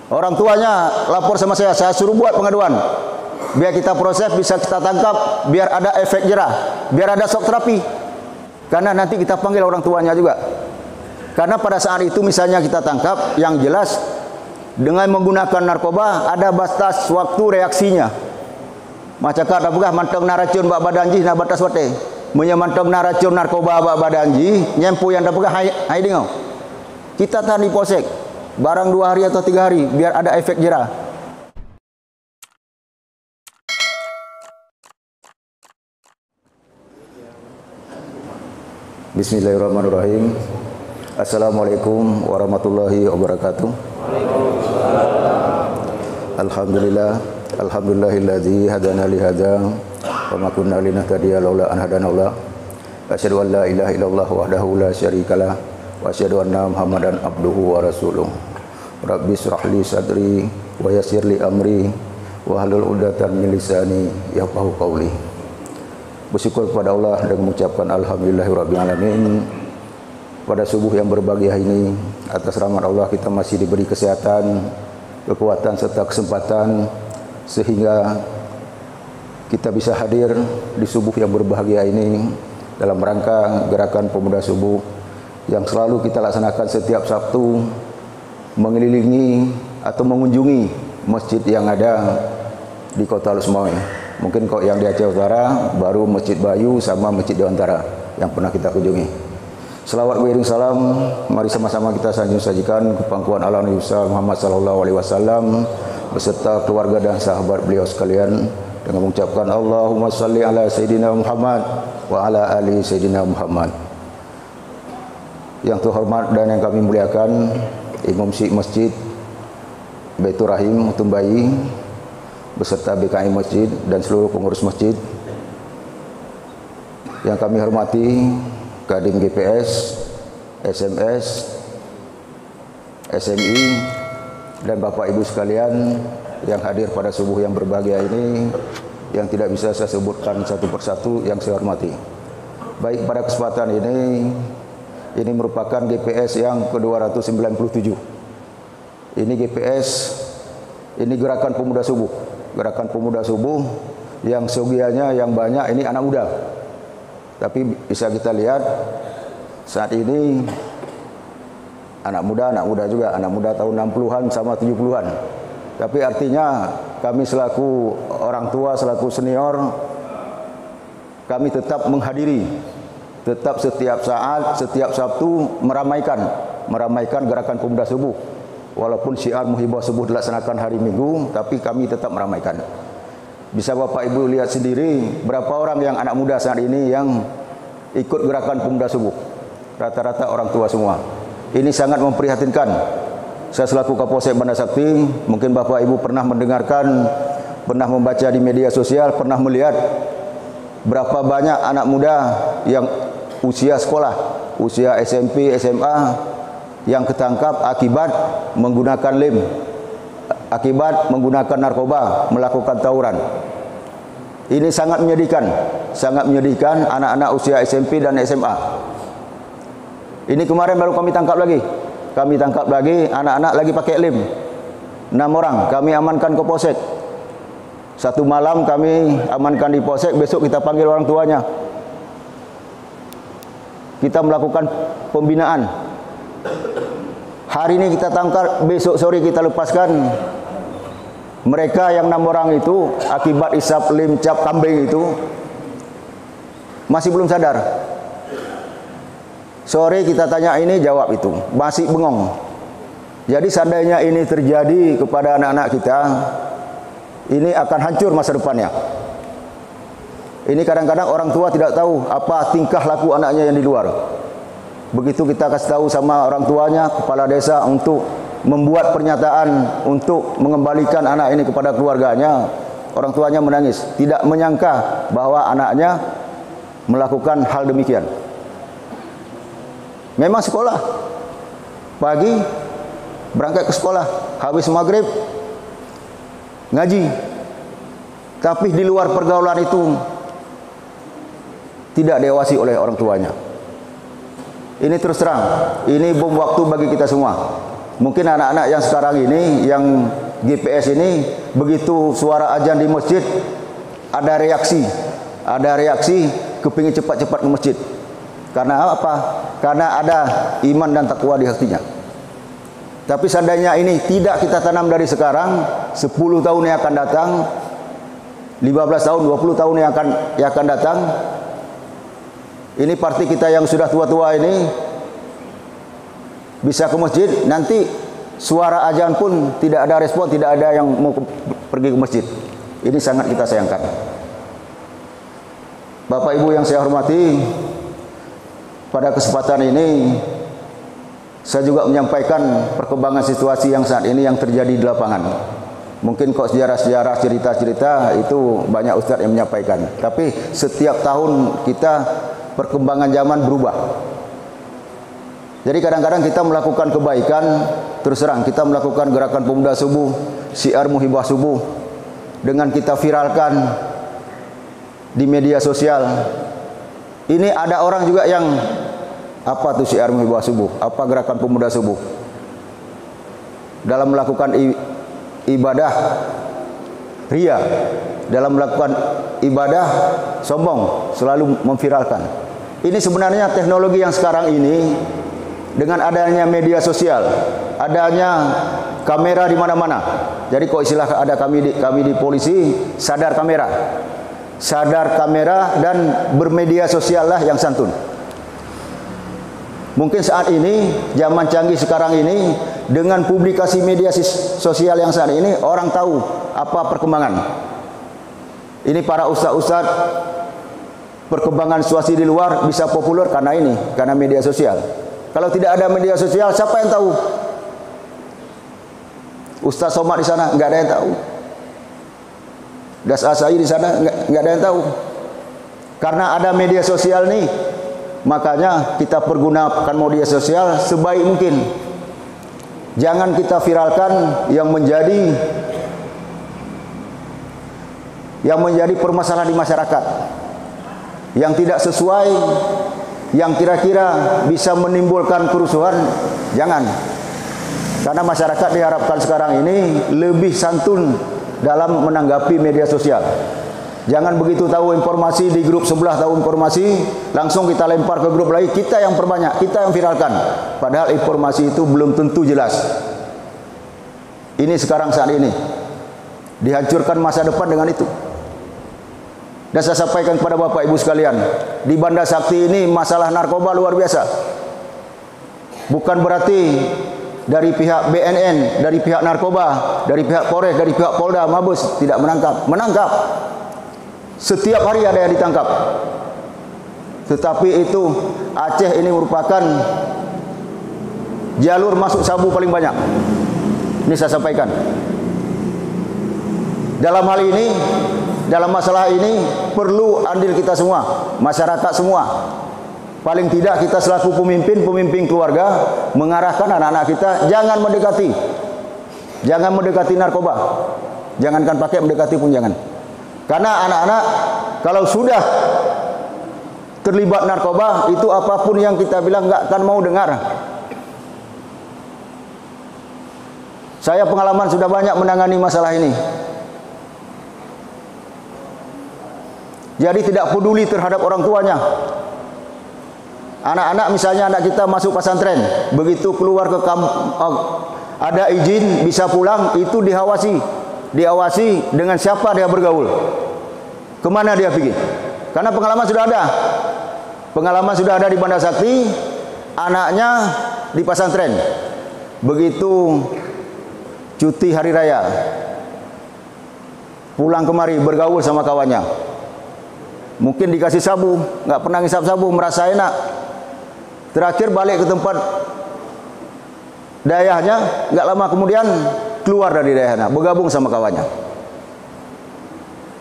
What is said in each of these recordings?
Orang tuanya lapor sama saya suruh buat pengaduan. Biar kita proses, bisa kita tangkap, biar ada efek jerah, biar ada shock terapi. Karena nanti kita panggil orang tuanya juga. Karena pada saat itu misalnya kita tangkap, yang jelas dengan menggunakan narkoba ada batas waktu reaksinya. Macam apakah mantong naracun bak badanji na batas wate. Menyemantong naracun narkoba bak badanji, nyempu yang dapatkan hai dengo. Kita tahan di polsek barang 2 hari atau 3 hari biar ada efek jerah. Bismillahirrahmanirrahim. Assalamualaikum warahmatullahi wabarakatuh. Alhamdulillah, alhamdulillahilladzi hadana li hadza wa ma kunna linahtadiya laula an hadana Allah. Asyhadu an la ilaha illallah wahdahu la syarikalah wa asyhadu anna Muhammadan abduhu wa rasuluh. Rabbi shrah li sadri wa yassir li amri wa hlul 'uqdatam min lisani yafqahu qawli. Bersyukur kepada Allah dan mengucapkan alhamdulillahirabbil alamin. Pada subuh yang berbahagia ini, atas rahmat Allah kita masih diberi kesehatan, kekuatan serta kesempatan sehingga kita bisa hadir di subuh yang berbahagia ini dalam rangka gerakan pemuda subuh yang selalu kita laksanakan setiap Sabtu, mengelilingi atau mengunjungi masjid yang ada di Kota Lusmoy. Mungkin kok yang di Aceh Utara baru Masjid Bayu sama Masjid Dewantara yang pernah kita kunjungi. Selawat beriring salam, mari sama-sama kita sajikan ke pangkuan ala Nabi Muhammad sallallahu alaihi wasallam beserta keluarga dan sahabat beliau sekalian dengan mengucapkan Allahumma shalli ala sayyidina Muhammad wa ala ali sayyidina Muhammad. Yang terhormat dan yang kami muliakan Imam Syekh Masjid Baitur Rahim Tumbai beserta BKI Masjid dan seluruh pengurus masjid. Yang kami hormati Kadin GPS, SMS, SMI, dan Bapak Ibu sekalian yang hadir pada subuh yang berbahagia ini, yang tidak bisa saya sebutkan satu persatu yang saya hormati. Baik, pada kesempatan ini merupakan GPS yang ke-297. Ini GPS, ini gerakan pemuda subuh. Gerakan pemuda subuh yang segianya yang banyak ini anak muda. Tapi bisa kita lihat saat ini anak muda juga, anak muda tahun 60-an sama 70-an. Tapi artinya kami selaku orang tua, selaku senior, kami tetap menghadiri, tetap setiap saat, setiap Sabtu meramaikan gerakan pemuda subuh. Walaupun syiar muhibah subuh dilaksanakan hari Minggu, tapi kami tetap meramaikan. Bisa Bapak Ibu lihat sendiri berapa orang yang anak muda saat ini yang ikut gerakan pemuda subuh. Rata-rata orang tua semua. Ini sangat memprihatinkan. Saya selaku Kapolsek Bandar Sakti, mungkin Bapak Ibu pernah mendengarkan, pernah membaca di media sosial, pernah melihat berapa banyak anak muda yang usia sekolah, usia SMP, SMA yang ketangkap akibat menggunakan lem, akibat menggunakan narkoba, melakukan tawuran. Ini sangat menyedihkan anak-anak usia SMP dan SMA. Ini kemarin baru kami tangkap lagi. Anak-anak lagi pakai lem. 6 orang kami amankan ke polsek. Satu malam kami amankan di polsek, besok kita panggil orang tuanya. Kita melakukan pembinaan. Hari ini kita tangkap, besok sore kita lepaskan. Mereka yang 6 orang itu akibat isap lem cap kambing itu masih belum sadar. Sore kita tanya ini, jawab itu, masih bengong. Jadi seandainya ini terjadi kepada anak-anak kita, ini akan hancur masa depannya. Ini kadang-kadang orang tua tidak tahu apa tingkah laku anaknya yang di luar. Begitu kita kasih tahu sama orang tuanya, kepala desa untuk membuat pernyataan untuk mengembalikan anak ini kepada keluarganya, orang tuanya menangis, tidak menyangka bahwa anaknya melakukan hal demikian. Memang sekolah, pagi berangkat ke sekolah, habis maghrib ngaji, tapi di luar pergaulan itu tidak diawasi oleh orang tuanya. Ini terus terang, ini bom waktu bagi kita semua. Mungkin anak-anak yang sekarang ini, yang GPS ini, begitu suara azan di masjid, ada reaksi kepingin cepat-cepat ke masjid. Karena apa? Karena ada iman dan takwa di hatinya. Tapi seandainya ini tidak kita tanam dari sekarang, 10 tahun yang akan datang, 15 tahun, 20 tahun yang akan datang, ini parti kita yang sudah tua-tua ini bisa ke masjid, nanti suara azan pun tidak ada respon, tidak ada yang mau pergi ke masjid. Ini sangat kita sayangkan. Bapak Ibu yang saya hormati, pada kesempatan ini saya juga menyampaikan perkembangan situasi yang saat ini yang terjadi di lapangan. Mungkin kok sejarah-sejarah, cerita-cerita itu banyak ustadz yang menyampaikan. Tapi setiap tahun kita perkembangan zaman berubah. Jadi kadang-kadang kita melakukan kebaikan, terus terang kita melakukan gerakan pemuda subuh, syiar muhibah subuh, dengan kita viralkan di media sosial. Ini ada orang juga yang, apa tuh syiar muhibah subuh? Apa gerakan pemuda subuh? Dalam melakukan ibadah ria, dalam melakukan ibadah sombong, selalu memviralkan. Ini sebenarnya teknologi yang sekarang ini, dengan adanya media sosial, adanya kamera di mana-mana. Jadi kok istilah ada kami di polisi, sadar kamera dan bermedia sosial lah yang santun. Mungkin saat ini, zaman canggih sekarang ini, dengan publikasi media sosial yang saat ini, orang tahu apa perkembangan. Ini para ustadz, perkembangan situasi di luar bisa populer karena ini, karena media sosial. Kalau tidak ada media sosial, siapa yang tahu? Ustaz Somad di sana, nggak ada yang tahu. Das Asai di sana, nggak ada yang tahu. Karena ada media sosial nih, makanya kita pergunakan media sosial sebaik mungkin. Jangan kita viralkan yang menjadi permasalahan di masyarakat, yang tidak sesuai, yang kira-kira bisa menimbulkan kerusuhan. Jangan. Karena masyarakat diharapkan sekarang ini lebih santun dalam menanggapi media sosial. Jangan begitu tahu informasi di grup sebelah, tahu informasi langsung kita lempar ke grup lain, kita yang perbanyak, kita yang viralkan. Padahal informasi itu belum tentu jelas. Ini sekarang saat ini dihancurkan masa depan dengan itu. Dan saya sampaikan kepada Bapak Ibu sekalian, di Banda Sakti ini masalah narkoba luar biasa. Bukan berarti dari pihak BNN, dari pihak narkoba, dari pihak Polres, dari pihak Polda, Mabes tidak menangkap. Menangkap. Setiap hari ada yang ditangkap. Tetapi itu Aceh ini merupakan jalur masuk sabu paling banyak. Ini saya sampaikan. Dalam hal ini, dalam masalah ini perlu andil kita semua, masyarakat semua. Paling tidak kita selaku pemimpin keluarga mengarahkan anak-anak kita jangan mendekati narkoba. Jangankan pakai, mendekati pun jangan. Karena anak-anak kalau sudah terlibat narkoba, itu apapun yang kita bilang nggak akan mau dengar. Saya pengalaman sudah banyak menangani masalah ini. Jadi tidak peduli terhadap orang tuanya. Anak-anak, misalnya anak kita masuk pesantren, begitu keluar ke ada izin bisa pulang, itu diawasi dengan siapa dia bergaul, kemana dia pergi. Karena pengalaman sudah ada di Banda Sakti, anaknya di pesantren, begitu cuti hari raya, pulang kemari bergaul sama kawannya. Mungkin dikasih sabu, nggak pernah ngisap sabu, merasa enak. Terakhir balik ke tempat daerahnya, nggak lama kemudian keluar dari daerahnya, bergabung sama kawannya.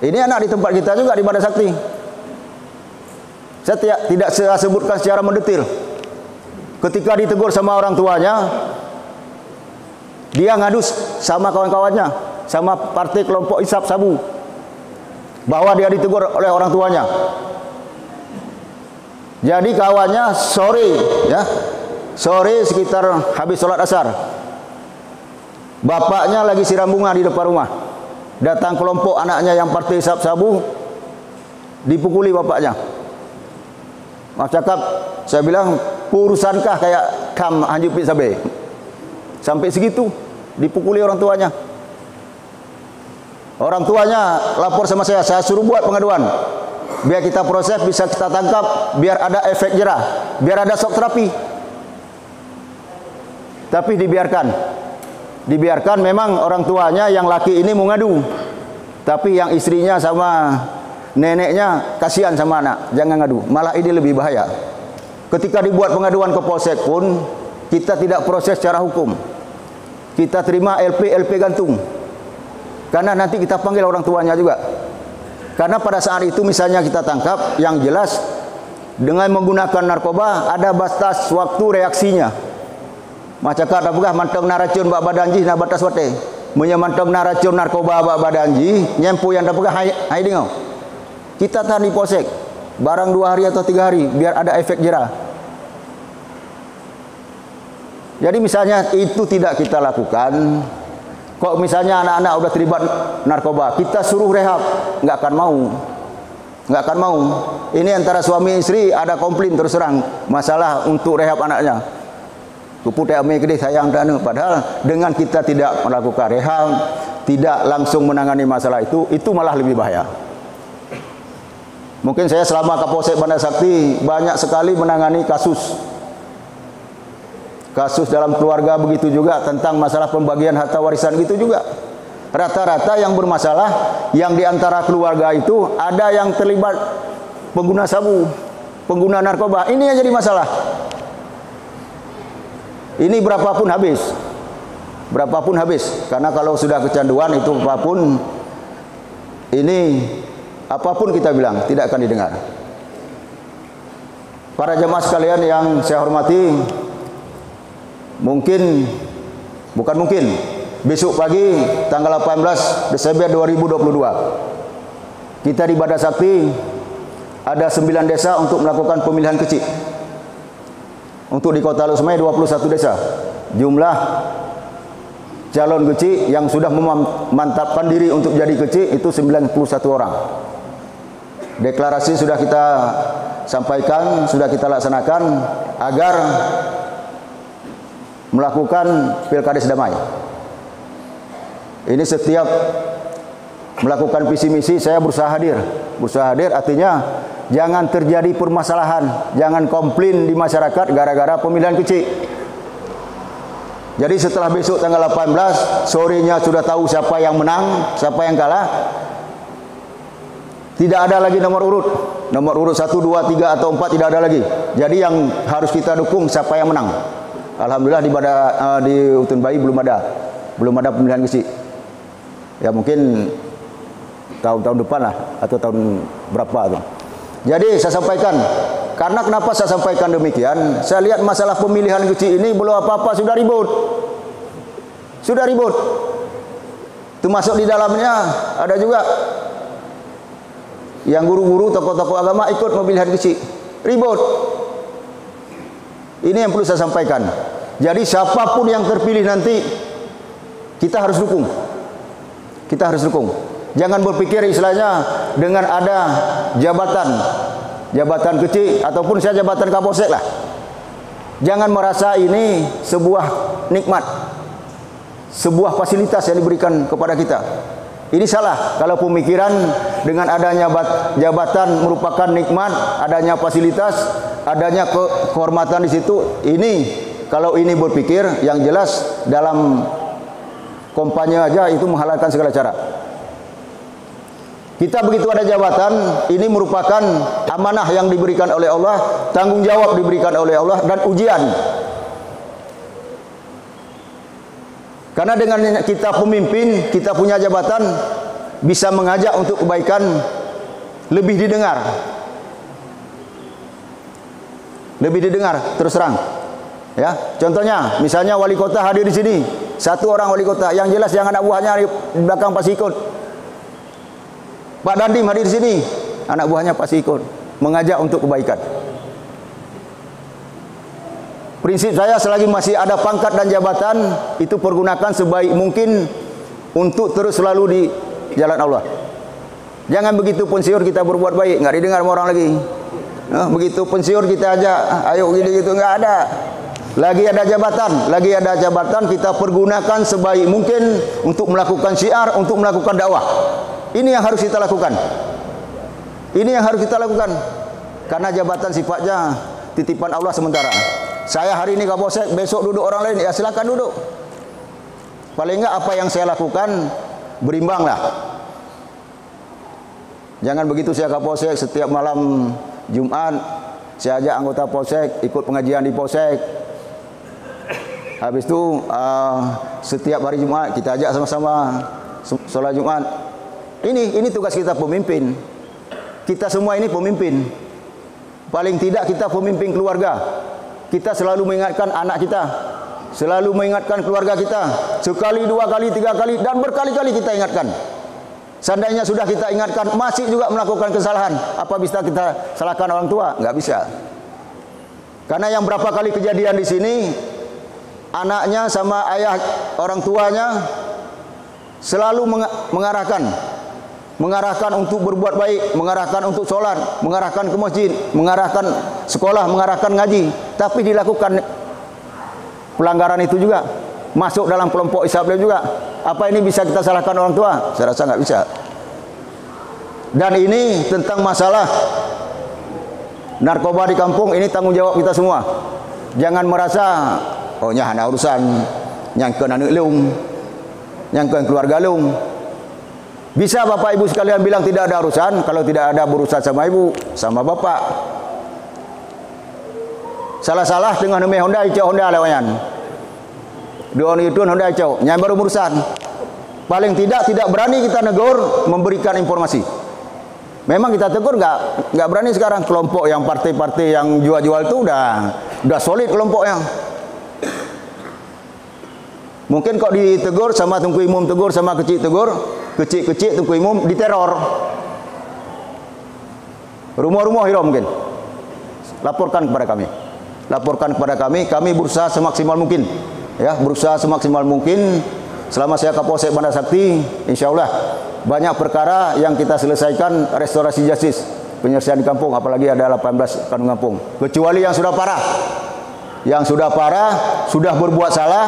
Ini anak di tempat kita juga di Banda Sakti. Saya tidak saya sebutkan secara mendetil. Ketika ditegur sama orang tuanya, dia ngadus sama kawan-kawannya, sama partai kelompok isap sabu, bahwa dia ditegur oleh orang tuanya. Jadi kawannya sore sekitar habis sholat asar, Bapaknya lagi siram bunga di depan rumah. Datang kelompok anaknya yang partai sabu, dipukuli bapaknya. Maaf cakap, saya bilang, urusankah kayak kam anjupi sabe? Sampai segitu, dipukuli orang tuanya. Orang tuanya lapor sama saya suruh buat pengaduan. Biar kita proses, bisa kita tangkap, biar ada efek jerah, biar ada shock terapi. Tapi dibiarkan memang orang tuanya yang laki ini mau ngadu. Tapi yang istrinya sama neneknya kasihan sama anak, jangan ngadu. Malah ini lebih bahaya. Ketika dibuat pengaduan ke polsek pun, kita tidak proses secara hukum. Kita terima LP gantung. Karena nanti kita panggil orang tuanya juga. Karena pada saat itu misalnya kita tangkap, yang jelas dengan menggunakan narkoba ada batas waktu reaksinya. Macam kata apakah mantong naracun bak badanji na batas wate. Menyamantong naracun narkoba bak badanji, nyempu yang dapatkan hai dengo. Kita tahan di polsek barang 2 hari atau 3 hari biar ada efek jerah. Jadi misalnya itu tidak kita lakukan. Kok misalnya anak-anak udah terlibat narkoba, kita suruh rehab, nggak akan mau. Ini antara suami istri ada komplain terus terang masalah untuk rehab anaknya. Kuputai ame gede sayang dana. Padahal dengan kita tidak melakukan rehab, tidak langsung menangani masalah itu malah lebih bahaya. Mungkin saya selama Kapolsek Bandar Sakti banyak sekali menangani kasus dalam keluarga, begitu juga tentang masalah pembagian harta warisan, gitu juga. Rata-rata yang bermasalah, yang diantara keluarga itu ada yang terlibat pengguna sabu, pengguna narkoba. Ini yang jadi masalah. Ini berapapun habis. Karena kalau sudah kecanduan itu apapun kita bilang tidak akan didengar. Para jemaah sekalian yang saya hormati, besok pagi tanggal 18 Desember 2022 kita di Bandar Sakti ada 9 desa untuk melakukan pemilihan kecil. Untuk di Kota Lusmai 21 desa. Jumlah calon kecil yang sudah memantapkan diri untuk jadi kecil itu 91 orang. Deklarasi sudah kita sampaikan, sudah kita laksanakan agar melakukan pilkades damai. Ini setiap melakukan visi misi saya berusaha hadir. Berusaha hadir artinya jangan terjadi permasalahan, jangan komplain di masyarakat gara-gara pemilihan kecil. Jadi setelah besok tanggal 18 sorenya sudah tahu siapa yang menang, siapa yang kalah. Tidak ada lagi nomor urut 1, 2, 3 atau 4 tidak ada lagi. Jadi yang harus kita dukung siapa yang menang. Alhamdulillah di Utun Bayi belum ada pemilihan kecil. Ya mungkin tahun depan lah atau tahun berapa tuh. Jadi saya sampaikan, karena kenapa saya sampaikan demikian? Saya lihat masalah pemilihan kecil ini belum apa-apa sudah ribut. Termasuk di dalamnya ada juga yang guru-guru, tokoh-tokoh agama ikut pemilihan kecil. Ribut. Ini yang perlu saya sampaikan. Jadi siapapun yang terpilih nanti kita harus dukung. Jangan berpikir istilahnya dengan ada jabatan kecil ataupun saya jabatan Kapolsek lah. Jangan merasa ini sebuah nikmat, sebuah fasilitas yang diberikan kepada kita. Ini salah kalau pemikiran dengan adanya jabatan merupakan nikmat, adanya fasilitas, adanya kehormatan di situ. Ini kalau ini berpikir yang jelas dalam kampanye aja itu menghalalkan segala cara. Kita begitu ada jabatan, ini merupakan amanah yang diberikan oleh Allah, tanggung jawab diberikan oleh Allah, dan ujian. Karena dengan kita pemimpin, kita punya jabatan, bisa mengajak untuk kebaikan, lebih didengar. Terus terang. Ya, contohnya, misalnya wali kota hadir di sini, 1 orang wali kota, yang jelas yang anak buahnya di belakang pasti ikut. Pak Dandim hadir di sini, anak buahnya pasti ikut mengajak untuk kebaikan. Prinsip saya selagi masih ada pangkat dan jabatan, itu pergunakan sebaik mungkin untuk terus selalu di jalan Allah. Jangan begitu pensiun kita berbuat baik, nggak didengar sama orang lagi. Begitu pensiun kita aja, ayo gitu-gitu, nggak ada. Lagi ada jabatan, kita pergunakan sebaik mungkin untuk melakukan syiar, untuk melakukan dakwah. Ini yang harus kita lakukan. Karena jabatan sifatnya titipan Allah sementara. Saya hari ini Kapolsek, besok duduk orang lain, ya silakan duduk. Paling enggak apa yang saya lakukan berimbang lah. Jangan begitu saya Kapolsek, setiap malam Jumat saya ajak anggota Polsek ikut pengajian di Polsek. Habis itu setiap hari Jumat kita ajak sama-sama sholat Jumat. Ini tugas kita pemimpin. Kita semua ini pemimpin. Paling tidak kita pemimpin keluarga. Kita selalu mengingatkan anak kita, selalu mengingatkan keluarga kita, sekali, dua kali, tiga kali, dan berkali-kali kita ingatkan. Seandainya sudah kita ingatkan, masih juga melakukan kesalahan, apa bisa kita salahkan orang tua? Nggak bisa. Karena yang berapa kali kejadian di sini, anaknya sama ayah orang tuanya selalu mengarahkan untuk berbuat baik, mengarahkan untuk sholat, mengarahkan ke masjid, mengarahkan sekolah, mengarahkan ngaji. Tapi dilakukan pelanggaran itu juga, masuk dalam kelompok Islam juga. Apa ini bisa kita salahkan orang tua? Saya rasa nggak bisa. Dan ini tentang masalah narkoba di kampung, ini tanggung jawab kita semua. Jangan merasa, oh nyah ada urusan, nyangkeun anak leung, nyangkeun keluarga leung. Bisa Bapak Ibu sekalian bilang tidak ada urusan, kalau tidak ada berurusan sama ibu, sama bapak. Salah-salah dengan nemeh Honda, icau Honda lewayan. Dua itu Honda icau, nyai baru urusan. Paling tidak berani kita negur, memberikan informasi. Memang kita tegur nggak berani sekarang. Kelompok yang partai-partai yang jual-jual itu udah solid kelompoknya. Mungkin kok ditegur sama Tengku Imum tegur, sama kecil tegur, kecil Tengku Imum diteror. Rumah-rumah hero mungkin. Laporkan kepada kami, kami berusaha semaksimal mungkin. Ya, berusaha semaksimal mungkin. Selama saya Kapolsek Banda Sakti, insya Allah banyak perkara yang kita selesaikan restorasi justice, penyelesaian di kampung, apalagi ada 18 kanun kampung. Kecuali yang sudah parah. Yang sudah parah, sudah berbuat salah,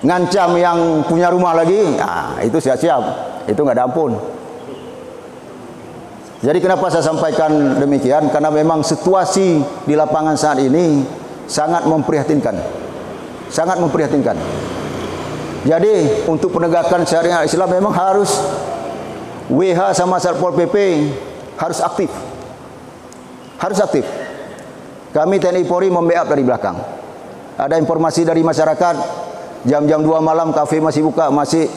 ngancam yang punya rumah lagi, nah, itu siap-siap, itu nggak ada ampun. Jadi kenapa saya sampaikan demikian? Karena memang situasi di lapangan saat ini sangat memprihatinkan, sangat memprihatinkan. Jadi untuk penegakan syariat Islam memang harus WH sama Satpol PP harus aktif, Kami TNI Polri membackup dari belakang. Ada informasi dari masyarakat, jam-jam 2 malam kafe masih buka, masih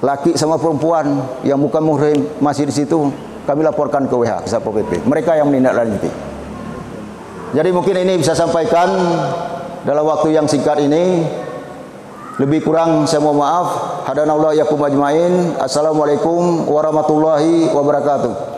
laki sama perempuan yang bukan muhrim masih di situ, kami laporkan ke WH, ke Satpol PP. Mereka yang menindaklanjuti. Jadi mungkin ini bisa sampaikan dalam waktu yang singkat ini. Lebih kurang saya mohon maaf. Hadanallahu yakum ajmain. Assalamualaikum warahmatullahi wabarakatuh.